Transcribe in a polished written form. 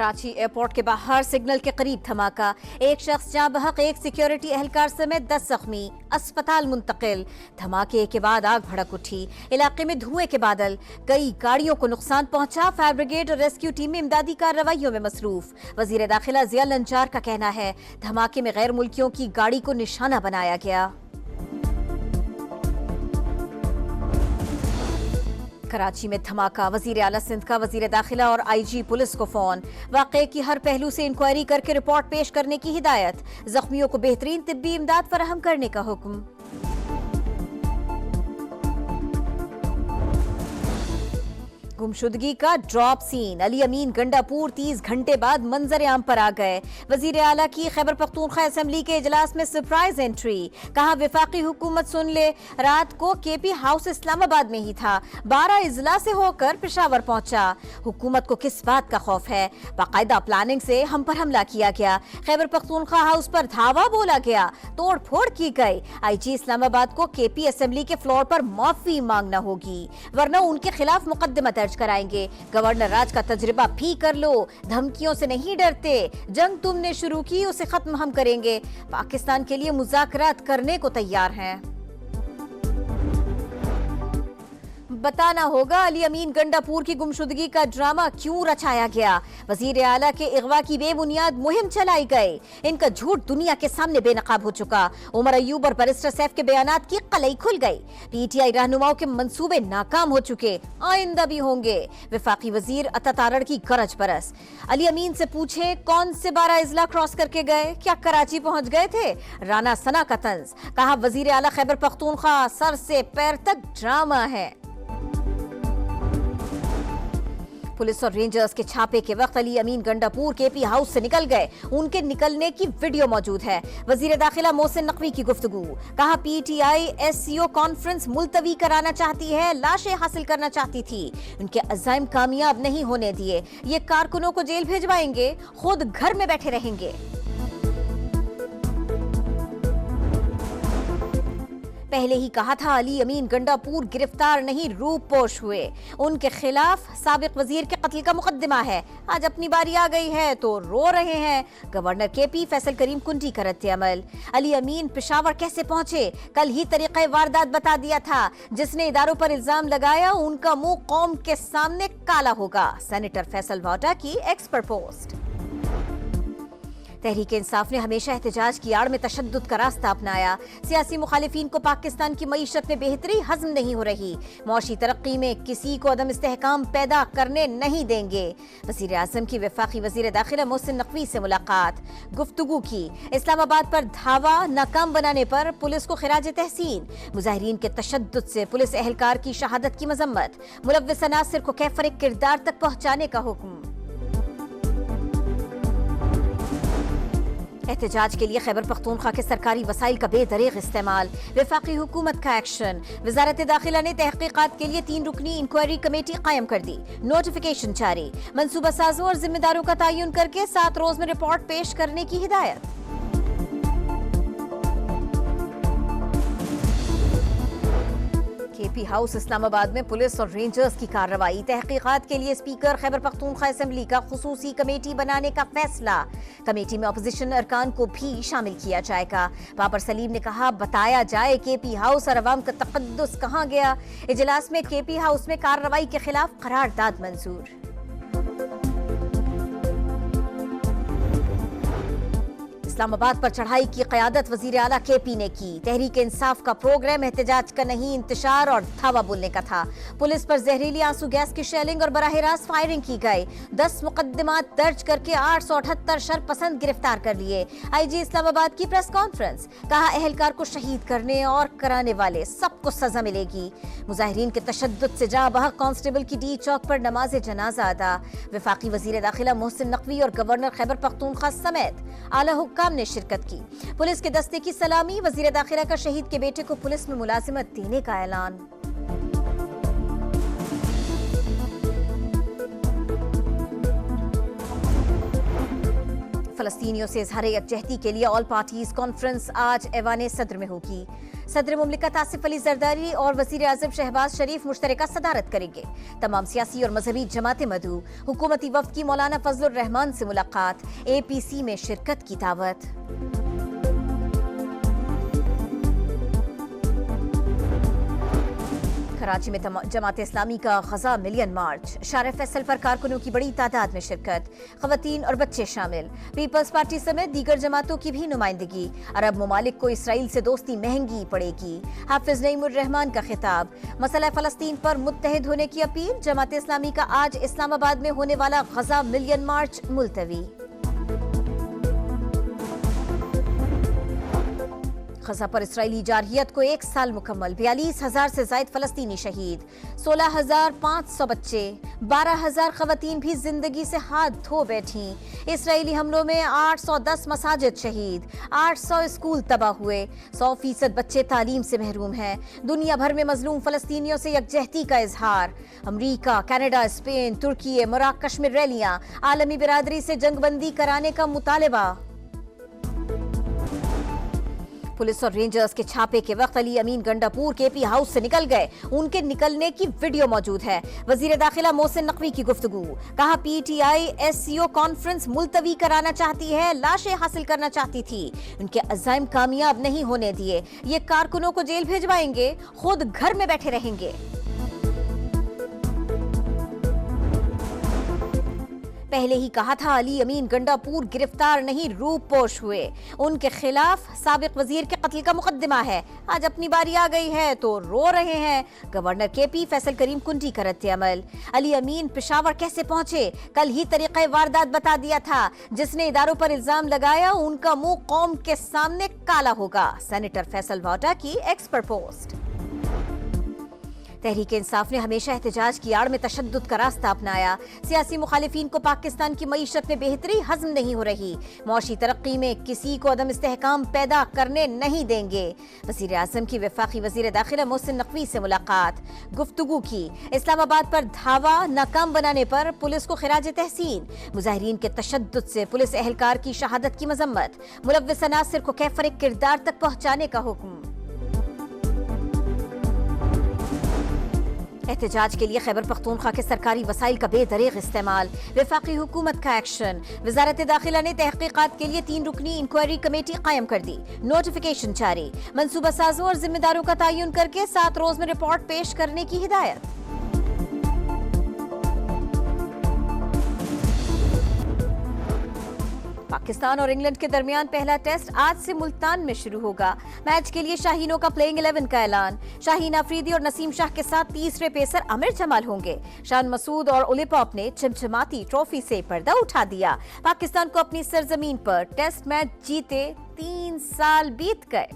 Karachi airport के बाहर signal के करीब धमाका, एक शख्स जाँ बहक, एक सिक्योरिटी एहलकार समेत 10 जख्मी, अस्पताल मुंतकिल। धमाके के बाद आग भड़क उठी, इलाके में धुएं के बादल, कई गाड़ियों को नुकसान पहुंचा। फायर ब्रिगेड और रेस्क्यू टीमें इमदादी कार्रवाइयों में मसरूफ। वजीर दाखिला जिया लंचार का कहना है धमाके में गैर मुल्कियों की गाड़ी को निशाना बनाया गया। कराची में धमाका, वजीर आला सिंध का वजीर दाखिला और IG पुलिस को फोन। वाक़े की हर पहलू से इंक्वायरी करके रिपोर्ट पेश करने की हिदायत। जख्मियों को बेहतरीन तिब्बी इमदाद फराहम करने का हुक्म। गुमशुदगी का ड्रॉप सीन, अली अमीन गंडापुर 30 घंटे बाद मंजर आम पर आ गए। वजीर आला की खैबर पख्तूनख्वा असेंबली के इजलास में सरप्राइज एंट्री, कहा वफाकी हुकूमत सुन ले, रात को KP हाउस इस्लामाबाद में ही था, 12 इजला से होकर पेशावर पहुंचा। हुकूमत को किस बात का खौफ है? बाकायदा प्लानिंग से हम पर हमला किया गया, खैबर पख्तूनख्वा हाउस पर धावा बोला गया, तोड़ फोड़ की गई। IG इस्लामाबाद को KP असेंबली के फ्लोर पर माफी मांगना होगी, वरना उनके खिलाफ मुकदमा दर्ज कराएंगे। गवर्नर राज का तजुर्बा भी कर लो, धमकियों से नहीं डरते। जंग तुमने शुरू की, उसे खत्म हम करेंगे। पाकिस्तान के लिए मुज़ाकरात करने को तैयार हैं। बताना होगा अली अमीन गंडापुर की गुमशुदगी का ड्रामा क्यों रचाया गया। वजीर आला के इगवा की बेबुनियाद मुहिम चलाई गई, इनका झूठ दुनिया के सामने बेनकाब हो चुका। उमर अयूब और बैरिस्टर सैफ के बयानात की कलई खुल गई। PTI रहनुमाओं के मंसूबे नाकाम हो चुके, आइंदा भी होंगे। वफाकी वजीर अता तारड़ की गरज बरस। अली अमीन से पूछे कौन से 12 इजला क्रॉस करके गए, क्या कराची पहुंच गए थे? राना सना का तंज, कहा वजीर आला खैबर पख्तूनख्वा सर से पैर तक ड्रामा है। पुलिस और रेंजर्स के छापे के वक्त अली अमीन गंडापुर KP हाउस से निकल गए, उनके निकलने की वीडियो मौजूद है। वजीर दाखिला मोहसिन नकवी की गुफ्तगू, कहा PTI SCO कॉन्फ्रेंस मुलतवी कराना चाहती है, लाशें हासिल करना चाहती थी, उनके अज़ाइम कामयाब नहीं होने दिए। ये कारकुनों को जेल भेजवाएंगे, खुद घर में बैठे रहेंगे। पहले ही कहा था अली अमीन गंडापुर गिरफ्तार नहीं रूपोश हुए, उनके खिलाफ साबिक वजीर के कत्ल का मुकदमा है। आज अपनी बारी आ गई है तो रो रहे हैं। गवर्नर KP फैसल करीम कुंडी का रद्द अमल। अली अमीन पेशावर कैसे पहुंचे? कल ही तरीक़े वारदात बता दिया था। जिसने इदारों पर इल्जाम लगाया उनका मुंह कौम के सामने काला होगा। सेनेटर फैसल वाटा की एक्सपर्ट पोस्ट। तहरीक इंसाफ ने हमेशा एहतजाज की आड़ में तशद्दुद का रास्ता अपनाया। सियासी मुखालिफिन को पाकिस्तान की मईशत में बेहतरी हजम नहीं हो रही, मौशी तरक्की में किसी को अदम इस्तेहकाम पैदा करने नहीं देंगे। वज़ीर आज़म की वफाकी वज़ीर दाखिला मोहसिन नकवी से मुलाकात, गुफ्तगू की। इस्लामाबाद पर धावा नाकाम बनाने पर पुलिस को खिराज तहसीन। मुजाहिरीन के तशद्दुद से पुलिस एहलकार की शहादत की मजम्मत। मुलव्विस अनासिर को कैफर किरदार तक पहुंचाने का हुक्म। एहतजाज के लिए खैबर पख्तूनख्वा के सरकारी वसाइल का बेदरीग इस्तेमाल। वफाकी हुकूमत का एक्शन। वजारत दाखिला ने तहकीकात के लिए 3 रुकनी इंक्वायरी कमेटी कायम कर दी, नोटिफिकेशन जारी। मंसूबा साजों और जिम्मेदारों का तयन करके 7 रोज में रिपोर्ट पेश करने की हिदायत। KP हाउस इस्लामाबाद में पुलिस और रेंजर्स की कार्रवाई। तहकीकात के लिए स्पीकर खैबर पख्तूनख्वा असेंबली का खुसूसी कमेटी बनाने का फैसला। कमेटी में अपोजिशन अरकान को भी शामिल किया जाएगा। बाबर सलीम ने कहा बताया जाए KP हाउस और अवाम का तकद्दुस कहाँ गया। इजलास में KP हाउस में कार्रवाई के खिलाफ करारदाद मंजूर। इस्लामाबाद पर चढ़ाई की क़यादत वज़ीर आला KP ने की। तहरीक इंसाफ का प्रोग्राम एहतजाज का नहीं, इंतशार और धावा बोलने का था। पुलिस पर जहरीली आंसू गैस की शेलिंग और बराह रास्त फायरिंग की गई। 10 मुकदमात दर्ज करके 878 शरपसंद गिरफ्तार कर लिए। IG इस्लामाबाद की प्रेस कॉन्फ्रेंस, कहा एहलकार को शहीद करने और कराने वाले सबको सजा मिलेगी। मुजाहिरीन के तशद्दुद से जहां बहक कांस्टेबल की D चौक पर नमाज जनाजा अदा। वफाकी वज़ीर दाखिला मोहसिन नकवी और गवर्नर खैबर पख्तूनख्वा समेत आला हुक्काम ने शिरकत की। पुलिस के दस्ते की सलामी। वज़ीर दाखिला का शहीद के बेटे को पुलिस में मुलाजिमत देने का ऐलान। फलस्तीनियों से इजहार यकजहती के लिए ऑल पार्टीज कॉन्फ्रेंस आज ऐवान सदर में होगी। सदर मुमलिकत आसिफ अली जरदारी और वजीर आजम शहबाज शरीफ मुश्तरका सदारत करेंगे। तमाम सियासी और मजहबी जमातें मदऊ। हुकूमती वफ्द की मौलाना फजलुर रहमान से मुलाकात, APC में शिरकत की दावत। कराची में जमात इस्लामी का गजा मिलियन मार्च, शार फैसल पर कारकुनों की बड़ी तादाद में शिरकत, खवातीन और बच्चे शामिल। पीपल्स पार्टी समेत दीगर जमातों की भी नुमाइंदगी। अरब ममालिक को इसराइल से दोस्ती महंगी पड़ेगी। हाफिज नईमुर रहमान का खिताब। मसला फलस्तीन पर मुत्तहिद होने की अपील। जमात इस्लामी का आज इस्लामाबाद में होने वाला गजा मिलियन मार्च मुलतवी। गजा पर इसराइली जारहियत को 1 साल मुकम्मल। 42,000 से जायद फलस्तीनी शहीद, 16,500 बच्चे, 12,000 खवातीन भी जिंदगी से हाथ धो बैठी। इसराइली हमलों में 810 मसाजिद शहीद, 800 स्कूल तबाह हुए, 100% बच्चे तालीम से महरूम हैं। दुनिया भर में मजलूम फलस्तीनियों से यकजहती का इजहार। अमरीका, कनाडा, स्पेन, तुर्की, मराकश में रैलियां। आलमी बिरादरी से जंगबंदी कराने का मुतालबा। पुलिस और रेंजर्स के छापे के वक्त अली अमीन गंडापुर KP हाउस से निकल गए। उनके निकलने की वीडियो मौजूद है। वजीर दाखिला मोहसिन नकवी की गुफ्तगू। कहा PTI SCO कॉन्फ्रेंस मुलतवी कराना चाहती है, लाशें हासिल करना चाहती थी। उनके अज़ाइम कामयाब नहीं होने दिए। ये कारकुनों को जेल भेजवाएंगे, खुद घर में बैठे रहेंगे। पहले ही कहा था अली अमीन गंडापुर गिरफ्तार नहीं रूपोश हुए। उनके खिलाफ साबिक वजीर के कत्ल का मुकदमा है। आज अपनी बारी आ गई है तो रो रहे हैं। गवर्नर KP फैसल करीम कुंटी का रद्द-ए-अमल। अली अमीन पेशावर कैसे पहुंचे? कल ही तरीक़े वारदात बता दिया था। जिसने इदारों पर इल्जाम लगाया उनका मुंह कौम के सामने काला होगा। सेनेटर फैसल वाटा की एक्सपर्ट पोस्ट। तहरीक इंसाफ ने हमेशा एहतजाज की आड़ में तशद्दुद का रास्ता अपनाया। सियासी मुखालिफिन को पाकिस्तान की मईशत में बेहतरी हजम नहीं हो रही। मौशी तरक्की में किसी को अदम इस्तेहकाम पैदा करने नहीं देंगे। वजीर आजम की वफाकी वजीर दाखिला मोहसिन नकवी से मुलाकात, गुफ्तगू की। इस्लामाबाद पर धावा नाकाम बनाने पर पुलिस को खिराज तहसीन। मुजाहिरीन के तशद्दुद से पुलिस एहलकार की शहादत की मजम्मत। मुलव्विस अनासिर को कैफर किरदार तक पहुंचाने का हुक्म। एहतजाज के लिए खैबर पख्तूनख्वा के सरकारी वसाइल का बेदरीग इस्तेमाल। वफाकी हुकूमत का एक्शन। वजारत दाखिला ने तहकीकात के लिए 3 रुकनी इंक्वायरी कमेटी कायम कर दी। नोटिफिकेशन जारी। मंसूबा साजों और जिम्मेदारों का तयन करके 7 रोज में रिपोर्ट पेश करने की हिदायत। पाकिस्तान और इंग्लैंड के दरमियान पहला टेस्ट आज से मुल्तान में शुरू होगा। मैच के लिए शाहीनों का प्लेइंग 11 का ऐलान। शाहीन अफरीदी और नसीम शाह के साथ तीसरे पेसर आमिर जमाल होंगे। शान मसूद और उलिपॉप ने चमचमाती ट्रॉफी से पर्दा उठा दिया। पाकिस्तान को अपनी सरजमीन पर टेस्ट मैच जीते 3 साल बीत गए।